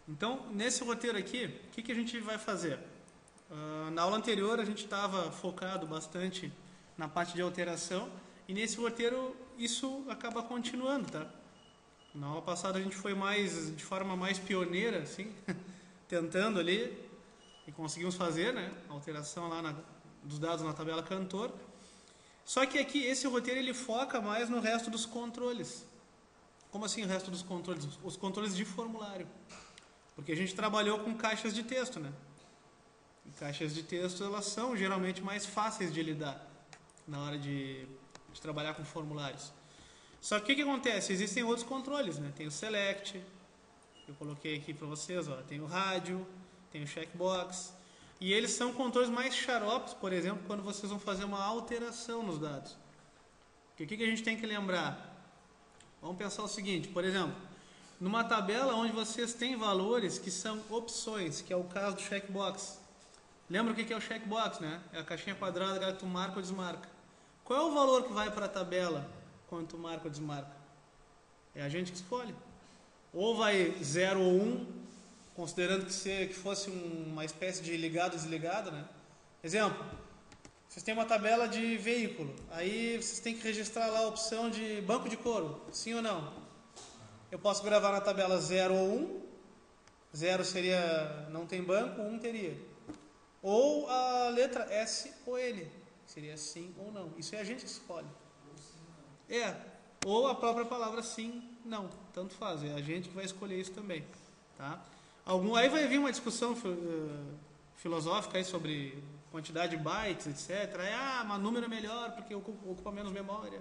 Então, nesse roteiro aqui, o que a gente vai fazer? Na aula anterior, a gente estava focado bastante na parte de alteração, e nesse roteiro isso acaba continuando, tá? Na aula passada a gente foi de forma mais pioneira, assim, tentando ali, e conseguimos fazer, né, a alteração lá dos dados na tabela cantor. Só que aqui, esse roteiro, ele foca mais no resto dos controles. Como assim o resto dos controles? Os controles de formulário. Porque a gente trabalhou com caixas de texto, né? E caixas de texto, elas são geralmente mais fáceis de lidar na hora de trabalhar com formulários. Só que o que acontece? Existem outros controles, né? Tem o select, eu coloquei aqui para vocês, ó. Tem o rádio, tem o checkbox. E eles são controles mais xaropes, por exemplo, quando vocês vão fazer uma alteração nos dados. Porque o que a gente tem que lembrar? Vamos pensar o seguinte, por exemplo, numa tabela onde vocês têm valores que são opções, que é o caso do checkbox. Lembra o que é o checkbox, né? É a caixinha quadrada que tu marca ou desmarca. Qual é o valor que vai para a tabela quando tu marca ou desmarca? É a gente que escolhe. Ou vai 0 ou 1, considerando que fosse uma espécie de ligado ou desligado, né? Exemplo, vocês têm uma tabela de veículo, aí vocês têm que registrar lá a opção de banco de couro, sim ou não? Eu posso gravar na tabela 0 ou 1, 0 seria não tem banco, 1 teria. Ou a letra S ou N, seria sim ou não. Isso é a gente que escolhe. Ou a própria palavra sim, não, tanto faz, é a gente que vai escolher isso também, tá? Aí vai vir uma discussão filosófica aí sobre quantidade de bytes, etc. Mas número é melhor porque ocupa menos memória.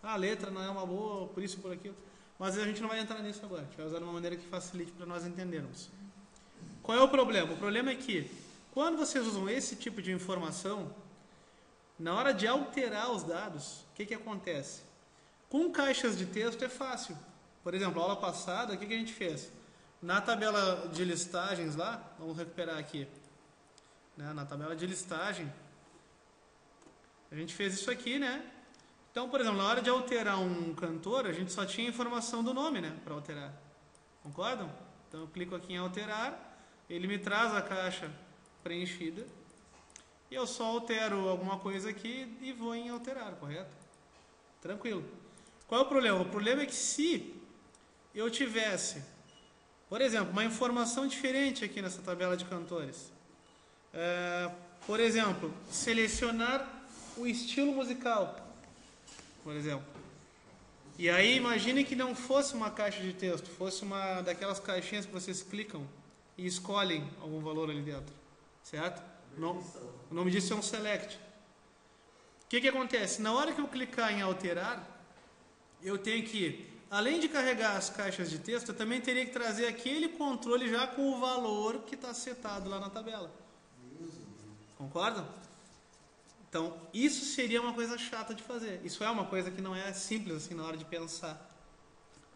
A letra não é uma boa, por isso, por aquilo. Mas a gente não vai entrar nisso agora. A gente vai usar de uma maneira que facilite para nós entendermos. Qual é o problema? O problema é que, quando vocês usam esse tipo de informação, na hora de alterar os dados, o que acontece? Com caixas de texto é fácil. Por exemplo, a aula passada, o que a gente fez? Na tabela de listagens lá, vamos recuperar aqui. Na tabela de listagem, a gente fez isso aqui, né? Então, por exemplo, na hora de alterar um cantor, a gente só tinha informação do nome, né? Para alterar. Concordam? Então eu clico aqui em alterar, ele me traz a caixa preenchida, e eu só altero alguma coisa aqui e vou em alterar, correto? Tranquilo. Qual é o problema? O problema é que se eu tivesse, por exemplo, uma informação diferente aqui nessa tabela de cantores. Por exemplo, selecionar o estilo musical, por exemplo. E aí imagine que não fosse uma caixa de texto, fosse uma daquelas caixinhas que vocês clicam e escolhem algum valor ali dentro, certo? O nome disso é um select. O que acontece? Na hora que eu clicar em alterar, eu tenho que, além de carregar as caixas de texto, eu também teria que trazer aquele controle já com o valor que está setado lá na tabela. Concordam? Então, isso seria uma coisa chata de fazer. Isso é uma coisa que não é simples assim na hora de pensar.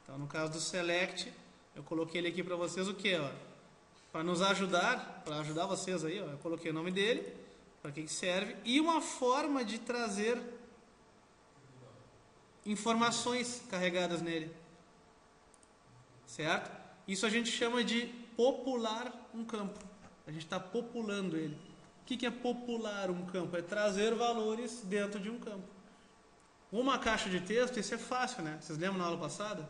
Então, no caso do select, eu coloquei ele aqui para vocês o quê? Para nos ajudar, para ajudar vocês aí, eu coloquei o nome dele, para que serve, e uma forma de trazer informações carregadas nele. Certo? Isso a gente chama de popular um campo. A gente está populando ele. O que é popular um campo? É trazer valores dentro de um campo. Uma caixa de texto, isso é fácil, né? Vocês lembram na aula passada?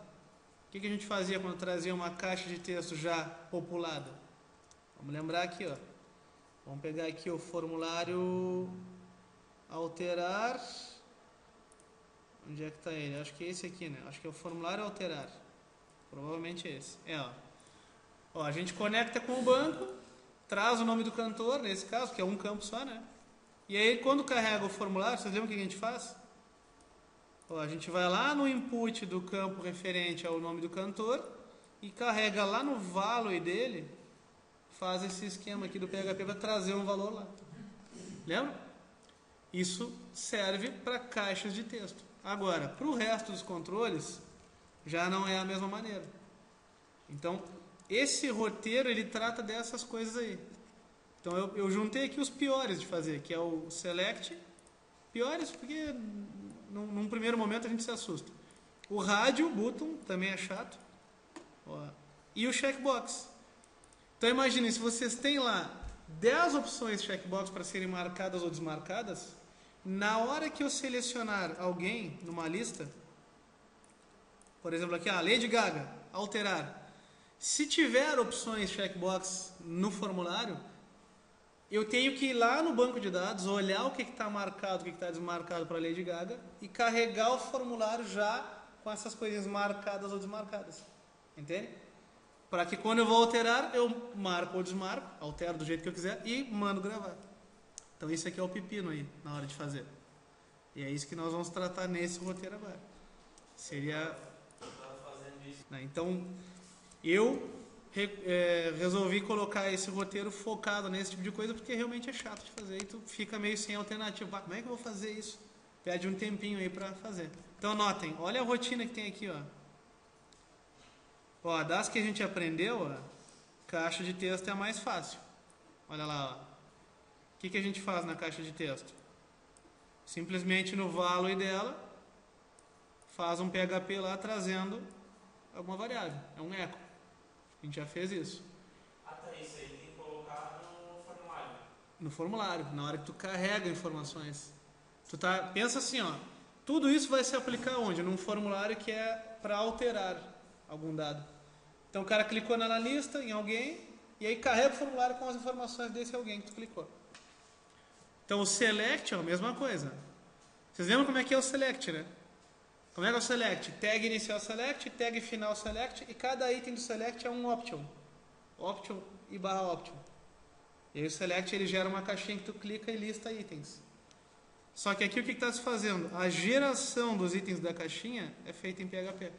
O que a gente fazia quando trazia uma caixa de texto já populada? Vamos lembrar aqui, ó. Vamos pegar aqui o formulário alterar. Onde é que está ele? Acho que é esse aqui, né? Acho que é o formulário alterar. Provavelmente é esse. Ó, a gente conecta com o banco, traz o nome do cantor, nesse caso, que é um campo só, né? E aí, quando carrega o formulário, vocês lembram o que a gente faz? Ó, a gente vai lá no input do campo referente ao nome do cantor e carrega lá no value dele, faz esse esquema aqui do PHP para trazer um valor lá. Lembra? Isso serve para caixas de texto. Agora, para o resto dos controles, já não é a mesma maneira. Então, esse roteiro, ele trata dessas coisas aí. Então, eu juntei aqui os piores de fazer, que é o select. Piores porque, num primeiro momento, a gente se assusta. O rádio, button, também é chato. Ó, e o checkbox. Então imagine, se vocês têm lá 10 opções de checkbox para serem marcadas ou desmarcadas, na hora que eu selecionar alguém numa lista, por exemplo aqui, Lady Gaga, alterar. Se tiver opções checkbox no formulário, eu tenho que ir lá no banco de dados, olhar o que está marcado, o que está desmarcado para a Lady Gaga e carregar o formulário já com essas coisinhas marcadas ou desmarcadas. Entende? Para que quando eu vou alterar, eu marco ou desmarco, altero do jeito que eu quiser e mando gravar. Então isso aqui é o pepino aí, na hora de fazer. E é isso que nós vamos tratar nesse roteiro agora. Seria... Então, eu resolvi colocar esse roteiro focado nesse tipo de coisa porque realmente é chato de fazer e tu fica meio sem alternativa. Como é que eu vou fazer isso? Pede um tempinho aí para fazer. Então, notem, olha a rotina que tem aqui, ó. Das que a gente aprendeu, caixa de texto é a mais fácil. Olha lá, O que a gente faz na caixa de texto? Simplesmente no value dela, faz um PHP lá trazendo alguma variável. É um echo. A gente já fez isso. Até isso aí tem que colocar no formulário. No formulário, na hora que tu carrega informações. Pensa assim, tudo isso vai se aplicar onde? Num formulário que é para alterar algum dado. Então o cara clicou na lista em alguém e aí carrega o formulário com as informações desse alguém que tu clicou. Então o select é a mesma coisa. Vocês lembram como é que é o select, né? Como é que é o select? Tag inicial select, tag final select e cada item do select é um option. Option e barra option. E aí o select ele gera uma caixinha que tu clica e lista itens. Só que aqui o que está se fazendo? A geração dos itens da caixinha é feita em PHP.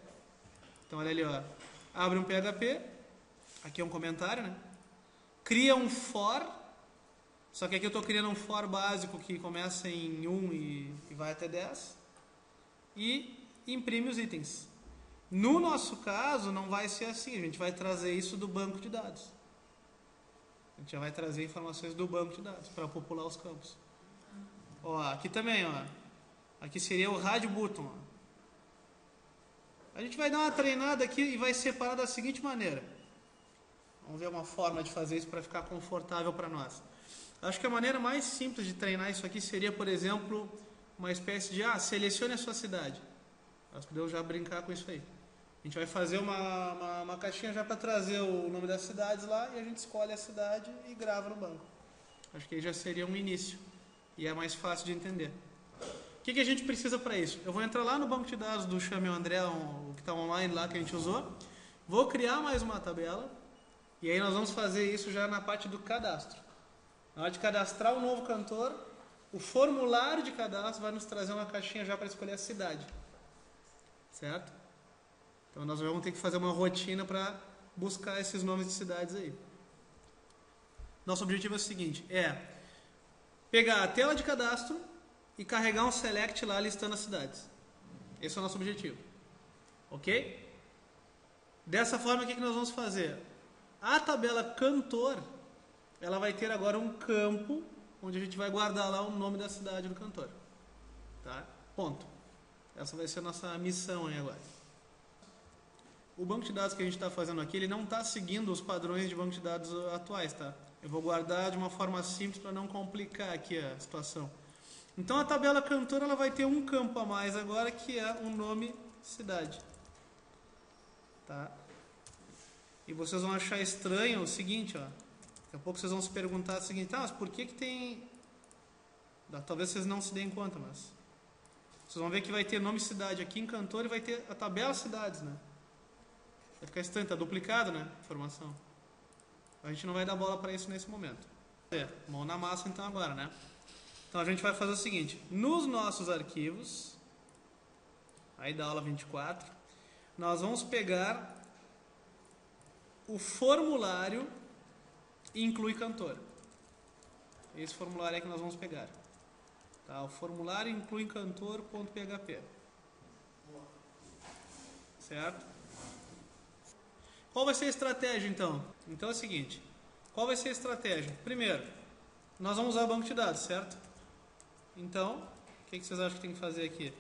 Então olha ali, abre um PHP, aqui é um comentário, né? Cria um for, só que aqui eu estou criando um for básico que começa em 1 e vai até 10 e imprime os itens. No nosso caso não vai ser assim, a gente vai trazer isso do banco de dados. A gente já vai trazer informações do banco de dados para popular os campos. Aqui também, aqui seria o rádio button. A gente vai dar uma treinada aqui e vai separar da seguinte maneira. Vamos ver uma forma de fazer isso para ficar confortável para nós. Acho que a maneira mais simples de treinar isso aqui seria, por exemplo, uma espécie de, selecione a sua cidade. Nós podemos já brincar com isso aí. A gente vai fazer uma caixinha já para trazer o nome das cidades lá e a gente escolhe a cidade e grava no banco. Acho que aí já seria um início. E é mais fácil de entender. O que a gente precisa para isso? Eu vou entrar lá no banco de dados do Chame o André, o que está online lá que a gente usou. Vou criar mais uma tabela. E aí nós vamos fazer isso já na parte do cadastro. Na hora de cadastrar um novo cantor, o formulário de cadastro vai nos trazer uma caixinha já para escolher a cidade. Certo? Então nós vamos ter que fazer uma rotina para buscar esses nomes de cidades aí. Nosso objetivo é o seguinte, pegar a tela de cadastro e carregar um select lá listando as cidades. Esse é o nosso objetivo. Ok? Dessa forma, o que nós vamos fazer? A tabela cantor, ela vai ter agora um campo onde a gente vai guardar lá o nome da cidade do cantor. Tá? Ponto. Essa vai ser a nossa missão aí agora. O banco de dados que a gente está fazendo aqui, ele não está seguindo os padrões de banco de dados atuais, tá? Eu vou guardar de uma forma simples para não complicar aqui a situação. Então a tabela cantor ela vai ter um campo a mais agora que é um nome cidade. Tá? E vocês vão achar estranho o seguinte, daqui a pouco vocês vão se perguntar o seguinte, mas por que tem... Talvez vocês não se deem conta, mas... Vocês vão ver que vai ter nome cidade aqui em cantor e vai ter a tabela cidades, né? Vai ficar estranho, tá duplicado, né? Informação. A gente não vai dar bola para isso nesse momento. Mão na massa então agora, né? Então a gente vai fazer o seguinte. Nos nossos arquivos, aí da aula 24, nós vamos pegar o formulário inclui cantor. Esse formulário é que nós vamos pegar. Tá? O formulário inclui cantor.php. Certo? Qual vai ser a estratégia, então? Então é o seguinte. Qual vai ser a estratégia? Primeiro, nós vamos usar o banco de dados, certo? Então, o que vocês acham que tem que fazer aqui?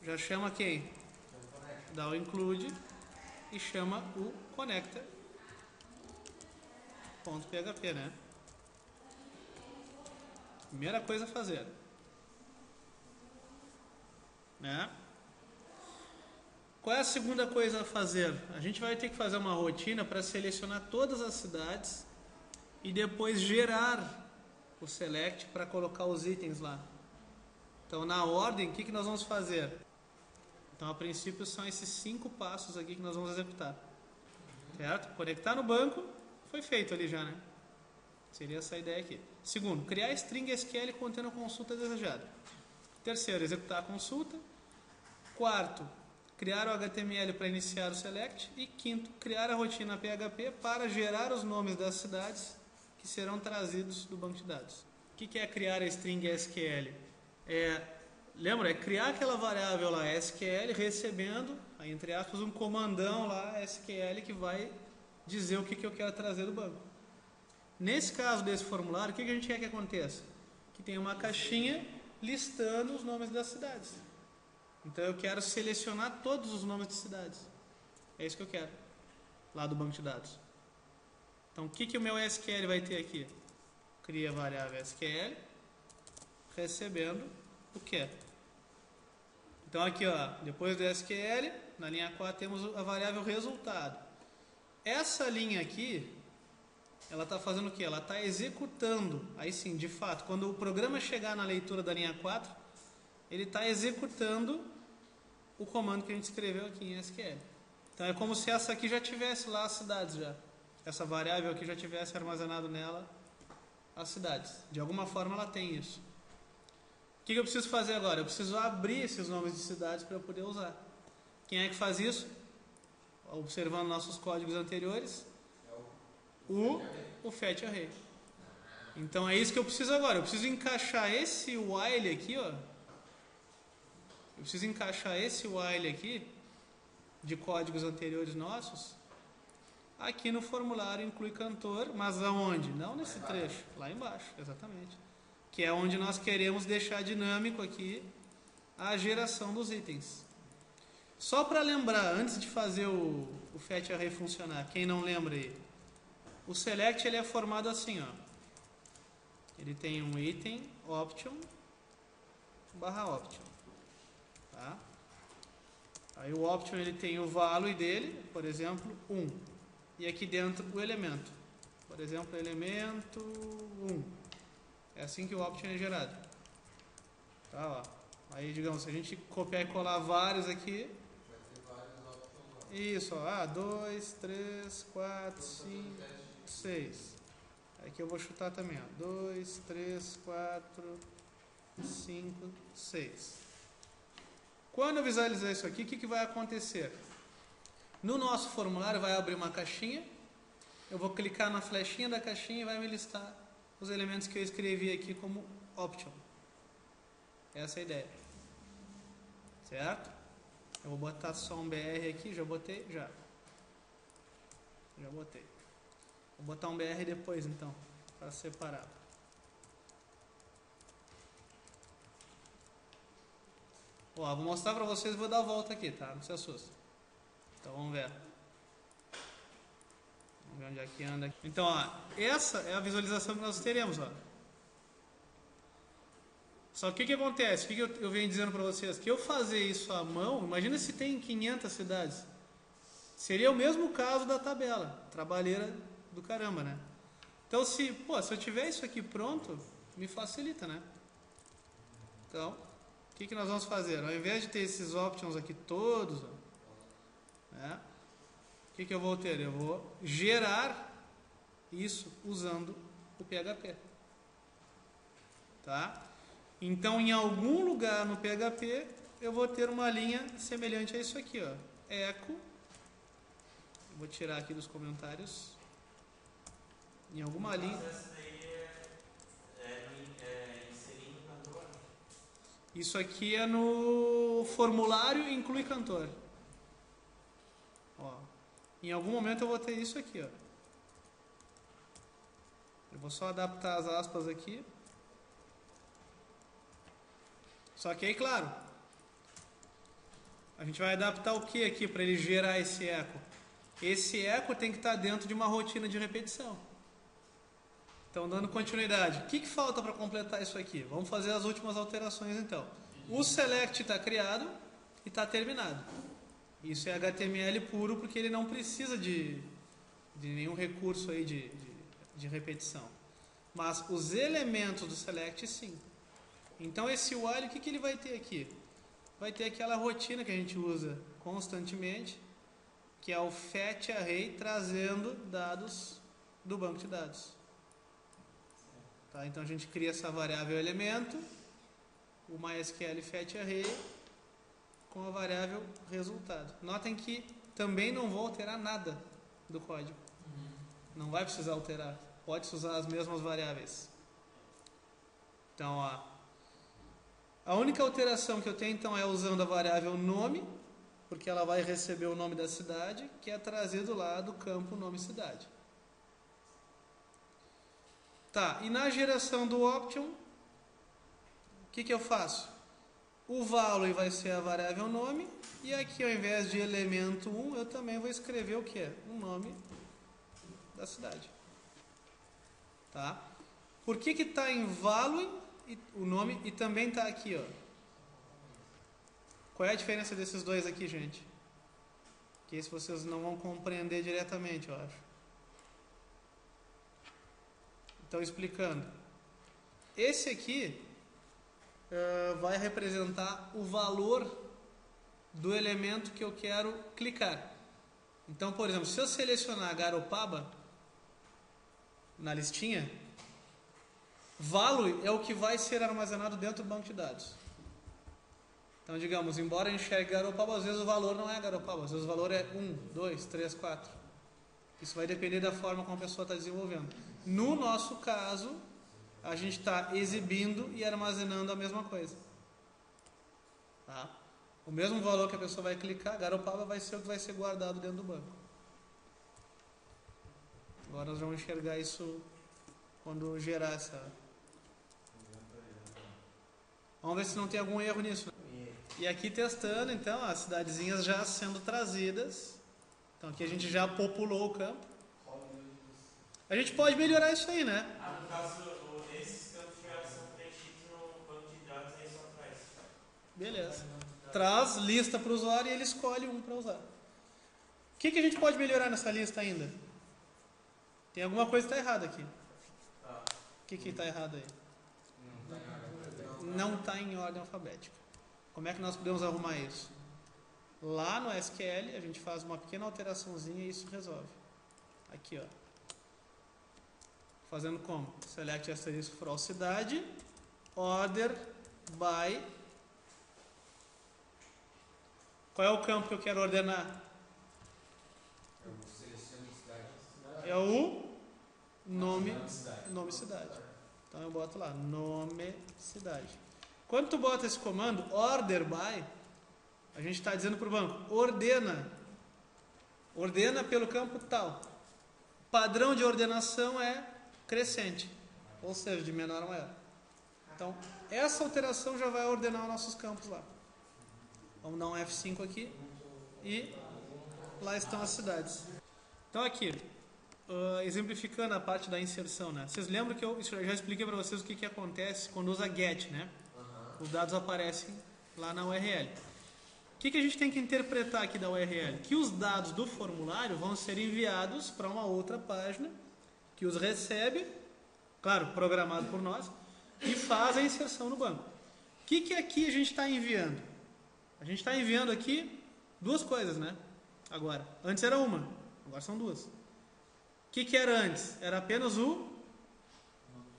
Já chama quem? Dá o include e chama o connector .php, né? Primeira coisa a fazer, né? Qual é a segunda coisa a fazer? A gente vai ter que fazer uma rotina para selecionar todas as cidades e depois gerar o select para colocar os itens lá. Então, na ordem, o que nós vamos fazer? Então, a princípio, são esses 5 passos aqui que nós vamos executar. Certo? Conectar no banco, foi feito ali já, né? Seria essa a ideia aqui. Segundo, criar string SQL contendo a consulta desejada. Terceiro, executar a consulta. Quarto, criar o HTML para iniciar o select. E quinto, criar a rotina PHP para gerar os nomes das cidades que serão trazidos do banco de dados. O que é criar a string SQL? Lembra? É criar aquela variável lá SQL recebendo, aí, entre aspas, um comandão lá SQL que vai dizer o que eu quero trazer do banco. Nesse caso desse formulário, o que a gente quer que aconteça? Que tenha uma caixinha listando os nomes das cidades. Então eu quero selecionar todos os nomes de cidades. É isso que eu quero, lá do banco de dados. Então o que o meu SQL vai ter aqui? Cria a variável SQL recebendo o que? Então aqui, ó, depois do SQL, na linha 4 temos a variável resultado. Essa linha aqui, ela está fazendo o que? Ela está executando, aí sim, de fato, quando o programa chegar na leitura da linha 4, ele está executando o comando que a gente escreveu aqui em SQL. Então é como se essa aqui já tivesse lá as cidades já. Essa variável aqui já tivesse armazenado nela as cidades. De alguma forma ela tem isso. O que eu preciso fazer agora? Eu preciso abrir esses nomes de cidades para eu poder usar. Quem é que faz isso? Observando nossos códigos anteriores, o fetch array. Então é isso que eu preciso agora. Eu preciso encaixar esse while aqui, ó. Eu preciso encaixar esse while aqui de códigos anteriores nossos aqui no formulário inclui cantor, mas aonde? Não nesse trecho, lá embaixo, exatamente. Que é onde nós queremos deixar dinâmico aqui a geração dos itens. Só para lembrar, antes de fazer o fetch array funcionar, quem não lembra aí, o select ele é formado assim, ó. Ele tem um item option /option, tá? Aí o option ele tem o value dele, por exemplo, 1. E aqui dentro o elemento. Por exemplo, elemento 1. É assim que o option é gerado. Tá, ó. Aí, digamos, se a gente copiar e colar vários aqui, isso, ó, 2, 3, 4, 5, 6. Aqui eu vou chutar também, ó. 2, 3, 4, 5, 6. Quando eu visualizar isso aqui, o que vai acontecer? No nosso formulário vai abrir uma caixinha. Eu vou clicar na flechinha da caixinha e vai me listar os elementos que eu escrevi aqui como option. Essa é a ideia. Certo? Eu vou botar só um BR aqui, já botei? Já botei. Vou botar um BR depois então, para separar. Ó, vou mostrar para vocês e vou dar a volta aqui, tá? Não se assusta. Então vamos ver. Vamos ver onde é que anda aqui. Então, ó, essa é a visualização que nós teremos, ó. Só que o que acontece? O que eu venho dizendo para vocês? Que eu fazer isso à mão, imagina se tem 500 cidades. Seria o mesmo caso da tabela. Trabalheira do caramba, né? Então, se eu tiver isso aqui pronto, me facilita, né? Então, o que nós vamos fazer? Ao invés de ter esses options aqui todos, ó, né? O que eu vou ter? Eu vou gerar isso usando o PHP. Tá? Então, em algum lugar no PHP, eu vou ter uma linha semelhante a isso aqui, ó. Echo. Vou tirar aqui dos comentários. Em alguma linha. Isso aqui é no formulário inclui cantor. Ó. Em algum momento eu vou ter isso aqui, ó. Eu vou só adaptar as aspas aqui. Só que aí, claro, a gente vai adaptar o que aqui para ele gerar esse eco? Esse eco tem que estar dentro de uma rotina de repetição. Então, dando continuidade. O que falta para completar isso aqui? Vamos fazer as últimas alterações, então. O select está criado e está terminado. Isso é HTML puro, porque ele não precisa de nenhum recurso aí de repetição. Mas os elementos do select, sim. Então, esse while, o que ele vai ter aqui? Vai ter aquela rotina que a gente usa constantemente, que é o fetch array trazendo dados do banco de dados. Tá? Então, a gente cria essa variável elemento, o MySQL fetch array, com a variável resultado. Notem que também não vou alterar nada do código. Não vai precisar alterar. Pode usar as mesmas variáveis. Então, ó, a única alteração que eu tenho então é usando a variável nome, porque ela vai receber o nome da cidade, que é trazido lá do campo nome cidade. Tá, e na geração do option, o que eu faço? O value vai ser a variável nome, e aqui ao invés de elemento 1, eu também vou escrever o que? O nome da cidade. Tá? Por que está em value o nome e também está aqui, ó? Qual é a diferença desses dois aqui, gente? Que isso vocês não vão compreender diretamente, eu acho. Então, explicando. Esse aqui vai representar o valor do elemento que eu quero clicar. Então, por exemplo, se eu selecionar Garopaba na listinha, value é o que vai ser armazenado dentro do banco de dados. Então, digamos, embora a gente enxergue Garopaba, às vezes o valor não é Garopaba, às vezes o valor é 1, 2, 3, 4. Isso vai depender da forma como a pessoa está desenvolvendo. No nosso caso, a gente está exibindo e armazenando a mesma coisa. Tá? O mesmo valor que a pessoa vai clicar, Garopaba vai ser o que vai ser guardado dentro do banco. Agora nós vamos enxergar isso quando gerar essa... Vamos ver se não tem algum erro nisso. E aqui testando, então, as cidadezinhas já sendo trazidas. Então aqui a gente já populou o campo. A gente pode melhorar isso aí, né? No caso, esses campos já são preenchidos no banco de dados, aí só traz. Beleza. Traz lista para o usuário e ele escolhe um para usar. O que a gente pode melhorar nessa lista ainda? Tem alguma coisa que está errada aqui. O que está errado aí? Não está em ordem alfabética. Como é que nós podemos arrumar isso? Lá no SQL, a gente faz uma pequena alteraçãozinha e isso resolve. Aqui, ó. Fazendo como? Select asterisco for all cidade, order by. Qual é o campo que eu quero ordenar? É o nome cidade. Então eu boto lá, nome cidade. Quando tu bota esse comando, order by, a gente está dizendo para o banco, ordena pelo campo tal. Padrão de ordenação é crescente, ou seja, de menor a maior. Então, essa alteração já vai ordenar os nossos campos lá. Vamos dar um F5 aqui e lá estão as cidades. Então aqui, exemplificando a parte da inserção, né? Vocês lembram que eu já expliquei para vocês o que acontece quando usa get, né? Os dados aparecem lá na URL. O que a gente tem que interpretar aqui da URL? Que os dados do formulário vão ser enviados para uma outra página que os recebe, claro, programado por nós, e faz a inserção no banco. O que aqui a gente está enviando? A gente está enviando aqui duas coisas, né? Agora, antes era uma, agora são duas. O que era antes? Era apenas o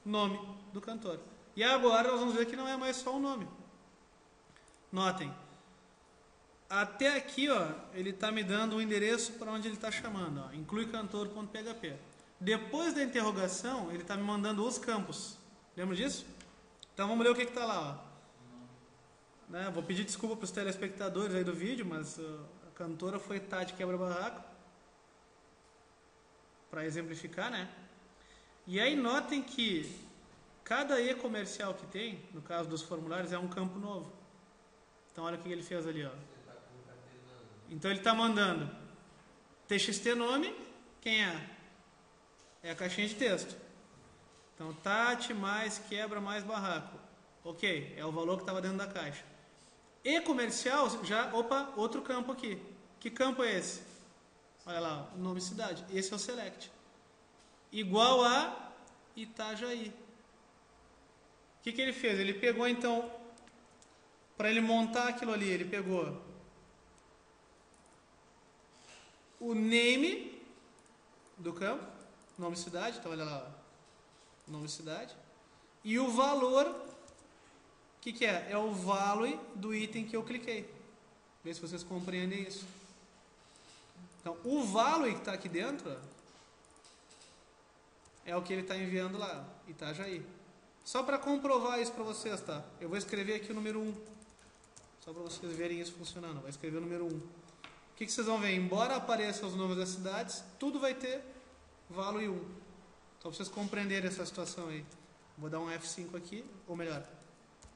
nome do cantor. E agora nós vamos ver que não é mais só o nome. Notem, até aqui, ó, ele está me dando o endereço para onde ele está chamando, ó, inclui cantor.php. Depois da interrogação, ele está me mandando os campos. Lembra disso? Então vamos ler o que está lá. Ó. Né? Vou pedir desculpa para os telespectadores aí do vídeo, mas a cantora foi Tati Quebra-Barraco. Para exemplificar, né? E aí notem que cada e-comercial que tem, no caso dos formulários, é um campo novo. Então olha o que ele fez ali, ó. Então ele está mandando txt nome, quem é? É a caixinha de texto. Então, Tati mais quebra mais barraco. Ok, é o valor que estava dentro da caixa. E comercial, já, opa, outro campo aqui. Que campo é esse? Olha lá, o nome cidade. Esse é o select. Igual a Itajaí. O que ele fez? Ele pegou então, para ele montar aquilo ali, ele pegou o name do campo, nome cidade, então olha lá, nome cidade, e o valor, o que é? É o value do item que eu cliquei. Vê se vocês compreendem isso. Então, o value que está aqui dentro é o que ele está enviando lá, Itajaí. Só para comprovar isso para vocês, tá? Eu vou escrever aqui o número 1. Só para vocês verem isso funcionando. Vou escrever o número 1. O que vocês vão ver? Embora apareçam os nomes das cidades, tudo vai ter value 1. Então, para vocês compreenderem essa situação aí. Vou dar um F5 aqui, ou melhor,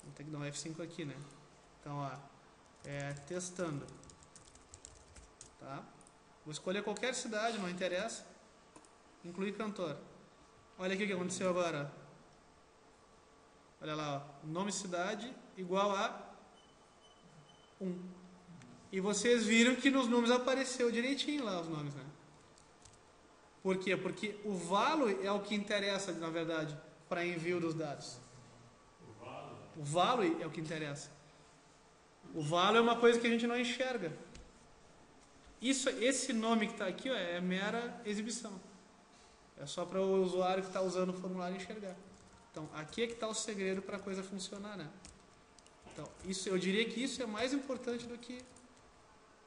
vou ter que dar um F5 aqui, né? Então, ó, testando. Tá? Vou escolher qualquer cidade, não interessa. Incluir cantor. Olha aqui o que aconteceu agora. Olha lá, ó. Nome cidade igual a 1. E vocês viram que nos números apareceu direitinho lá os nomes, né? Por quê? Porque o value é o que interessa, na verdade, para envio dos dados. O value é o que interessa. O value é uma coisa que a gente não enxerga. Esse nome que está aqui, ó, é mera exibição. É só para o usuário que está usando o formulário enxergar. Então, aqui é que está o segredo para a coisa funcionar, né? Então, eu diria que isso é mais importante do que,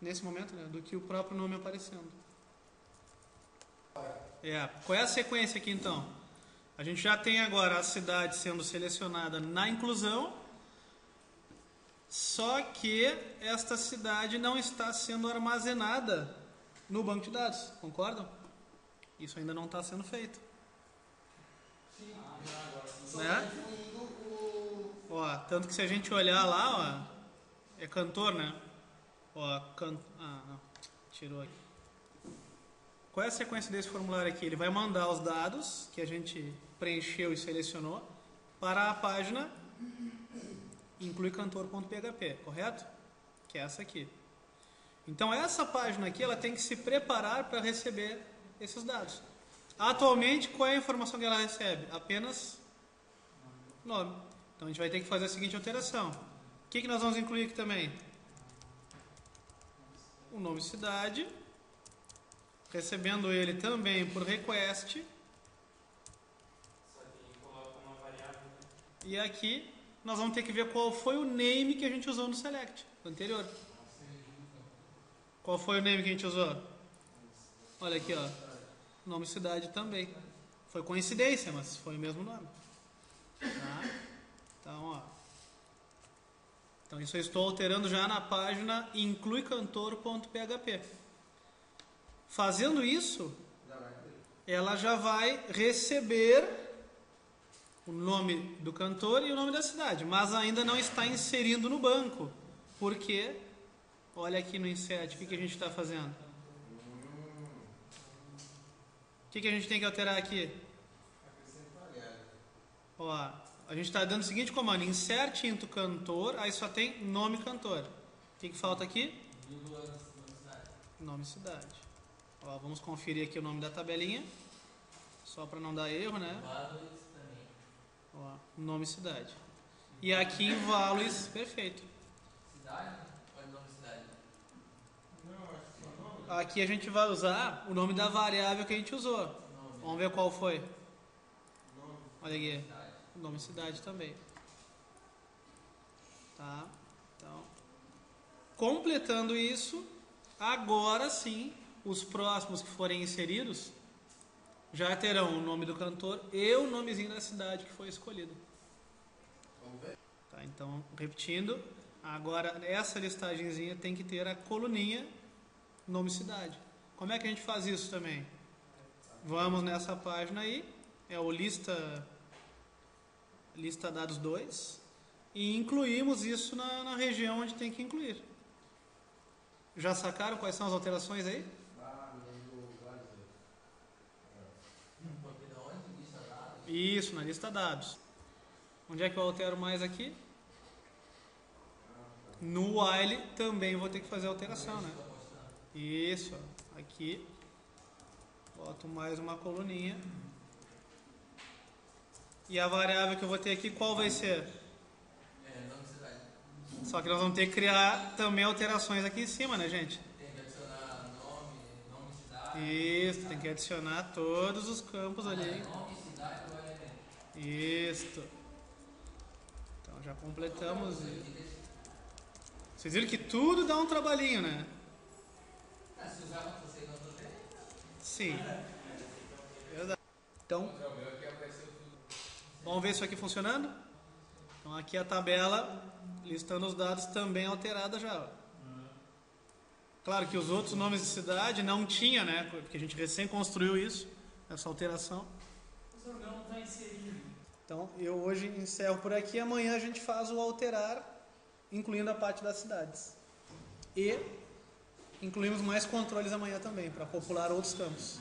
nesse momento, né, do que o próprio nome aparecendo. Qual é a sequência aqui, então? A gente já tem agora a cidade sendo selecionada na inclusão, só que esta cidade não está sendo armazenada no banco de dados, concordam? Isso ainda não está sendo feito. Sim. Né? Ó, tanto que se a gente olhar lá, ó, é cantor, né? Ó, não, tirou aqui. Qual é a sequência desse formulário aqui? Ele vai mandar os dados que a gente preencheu e selecionou para a página incluicantor.php, correto? Que é essa aqui. Então essa página aqui, ela tem que se preparar para receber esses dados. Atualmente, qual é a informação que ela recebe? Apenas nome. Então a gente vai ter que fazer a seguinte alteração. O que nós vamos incluir aqui também? O nome cidade, recebendo ele também por request. Só que coloca uma variável, né? E aqui nós vamos ter que ver qual foi o name que a gente usou no select anterior. Qual foi o name que a gente usou? Olha aqui, ó. Nome cidade também. Foi coincidência, mas foi o mesmo nome. Tá? Então, ó. Então isso eu estou alterando já na página incluicantor.php. Fazendo isso, ela já vai receber o nome do cantor e o nome da cidade, mas ainda não está inserindo no banco. Porque, olha aqui no insert, o que a gente está fazendo? O que a gente tem que alterar aqui? Ó, a gente está dando o seguinte comando: insert into cantor, aí só tem nome cantor. O que falta aqui? Nome cidade. Ó, vamos conferir aqui o nome da tabelinha, só para não dar erro, né? Ó, nome cidade. E aqui em values, perfeito. Cidade? Qual é o nome da cidade? Aqui a gente vai usar o nome da variável que a gente usou. Vamos ver qual foi. Olha aqui. Nome cidade também. Tá? Então, completando isso, agora sim, os próximos que forem inseridos já terão o nome do cantor e o nomezinho da cidade que foi escolhido. Tá, então, repetindo, agora essa listagenzinha tem que ter a coluninha nome cidade. Como é que a gente faz isso também? Vamos nessa página aí, é o lista dados 2, e incluímos isso na região onde tem que incluir. Já sacaram quais são as alterações aí? Isso, na lista dados. Onde é que eu altero mais aqui? No while também vou ter que fazer a alteração, né? Isso, ó. Aqui. Boto mais uma coluninha. E a variável que eu vou ter aqui, qual vai ser? Nome de cidade. Só que nós vamos ter que criar também alterações aqui em cima, né, gente? Tem que adicionar nome de cidade. Isso, tem que adicionar todos os campos ali. Nome, cidade ou elemento. Isso. Então já completamos. Vocês viram que tudo dá um trabalhinho, né? Se usar para você não tô bem. Sim. Verdade. Então, vamos ver isso aqui funcionando? Então aqui a tabela listando os dados também alterada já. Ó. Claro que os outros nomes de cidade não tinha, né? Porque a gente recém construiu isso, essa alteração. Não está inserido. Então eu hoje encerro por aqui. Amanhã a gente faz o alterar, incluindo a parte das cidades. E incluímos mais controles amanhã também, para popular outros campos.